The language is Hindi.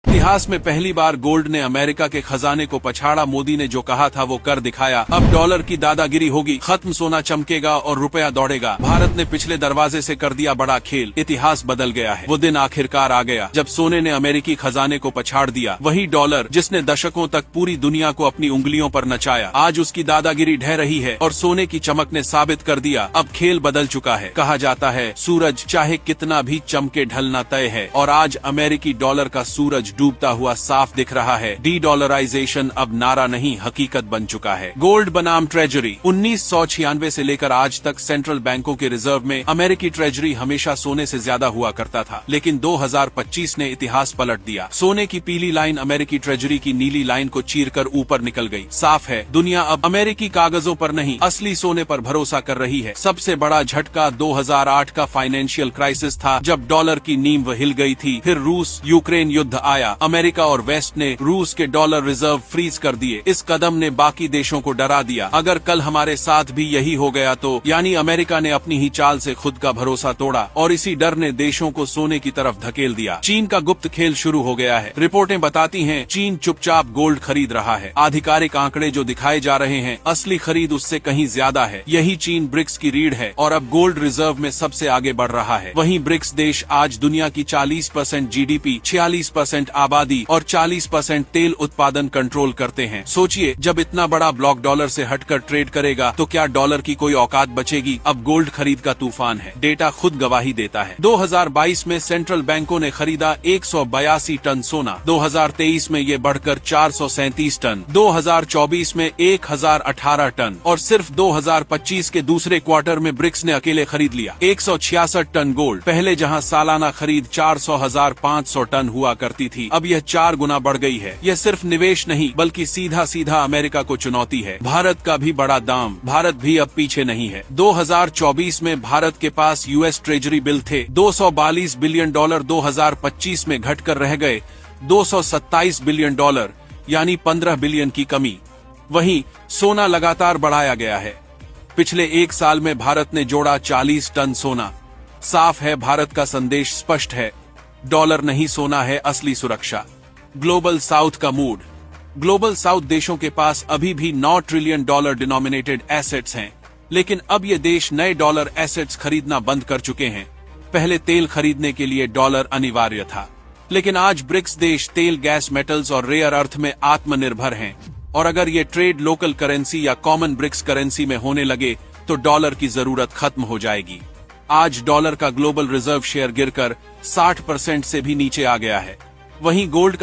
इतिहास में पहली बार गोल्ड ने अमेरिका के खजाने को पछाड़ा। मोदी ने जो कहा था वो कर दिखाया। अब डॉलर की दादागिरी होगी, खत्म सोना चमकेगा और रुपया दौड़ेगा। भारत ने पिछले दरवाजे से कर दिया बड़ा खेल, इतिहास बदल गया है। वो दिन आखिरकार आ गया जब सोने ने अमेरिकी खजाने को पछाड़ दिया। वही डॉलर जिसने दशकों तक पूरी दुनिया को अपनी उंगलियों पर नचाया, आज उसकी दादागिरी ढह रही है और सोने की चमक ने साबित कर दिया अब खेल बदल चुका है। कहा जाता है सूरज चाहे कितना भी चमके ढलना तय है, और आज अमेरिकी डॉलर का सूरज डूबता हुआ साफ दिख रहा है। डी डॉलराइजेशन अब नारा नहीं हकीकत बन चुका है। गोल्ड बनाम ट्रेजरी। 1996 से लेकर आज तक सेंट्रल बैंकों के रिजर्व में अमेरिकी ट्रेजरी हमेशा सोने से ज्यादा हुआ करता था, लेकिन 2025 ने इतिहास पलट दिया। सोने की पीली लाइन अमेरिकी ट्रेजरी की नीली लाइन को चीरकर ऊपर निकल गई। साफ है दुनिया अब अमेरिकी कागजों पर नहीं असली सोने पर भरोसा कर रही है। सबसे बड़ा झटका 2008 का फाइनेंशियल क्राइसिस था, जब डॉलर की नींव हिल गई थी। फिर रूस यूक्रेन युद्ध आया। अमेरिका और वेस्ट ने रूस के डॉलर रिजर्व फ्रीज कर दिए। इस कदम ने बाकी देशों को डरा दिया। अगर कल हमारे साथ भी यही हो गया तो यानी अमेरिका ने अपनी ही चाल से खुद का भरोसा तोड़ा और इसी डर ने देशों को सोने की तरफ धकेल दिया। चीन का गुप्त खेल शुरू हो गया है। रिपोर्टें बताती हैं चीन चुपचाप गोल्ड खरीद रहा है। आधिकारिक आंकड़े जो दिखाए जा रहे हैं, असली खरीद उससे कहीं ज्यादा है। यही चीन ब्रिक्स की रीढ़ है और अब गोल्ड रिजर्व में सबसे आगे बढ़ रहा है। वहीं ब्रिक्स देश आज दुनिया की 40% जीडीपी, 46% आबादी और 40% तेल उत्पादन कंट्रोल करते हैं। सोचिए जब इतना बड़ा ब्लॉक डॉलर से हटकर ट्रेड करेगा तो क्या डॉलर की कोई औकात बचेगी। अब गोल्ड खरीद का तूफान है। डेटा खुद गवाही देता है। 2022 में सेंट्रल बैंकों ने खरीदा 182 टन सोना। 2023 में ये बढ़कर 437 टन, 2024 में 1018 टन और सिर्फ 2025 के दूसरे क्वार्टर में ब्रिक्स ने अकेले खरीद लिया 166 टन गोल्ड। पहले जहां सालाना खरीद 400,500 टन हुआ करती थी, अब यह 4 गुना बढ़ गई है। यह सिर्फ निवेश नहीं बल्कि सीधा सीधा अमेरिका को चुनौती है। भारत का भी बड़ा दाम, भारत भी अब पीछे नहीं है। 2024 में भारत के पास यूएस ट्रेजरी बिल थे 242 बिलियन डॉलर, 2025 में घटकर रह गए 227 बिलियन डॉलर, यानी 15 बिलियन की कमी। वहीं सोना लगातार बढ़ाया गया है। पिछले एक साल में भारत ने जोड़ा 40 टन सोना। साफ है भारत का संदेश स्पष्ट है, डॉलर नहीं सोना है असली सुरक्षा। ग्लोबल साउथ का मूड। ग्लोबल साउथ देशों के पास अभी भी 9 ट्रिलियन डॉलर डिनोमिनेटेड एसेट्स हैं, लेकिन अब ये देश नए डॉलर एसेट्स खरीदना बंद कर चुके हैं। पहले तेल खरीदने के लिए डॉलर अनिवार्य था, लेकिन आज ब्रिक्स देश तेल, गैस, मेटल्स और रेयर अर्थ में आत्मनिर्भर हैं। और अगर ये ट्रेड लोकल करेंसी या कॉमन ब्रिक्स करेंसी में होने लगे तो डॉलर की जरूरत खत्म हो जाएगी। आज डॉलर का ग्लोबल रिजर्व शेयर गिरकर 60% से भी नीचे आ गया है। वहीं गोल्ड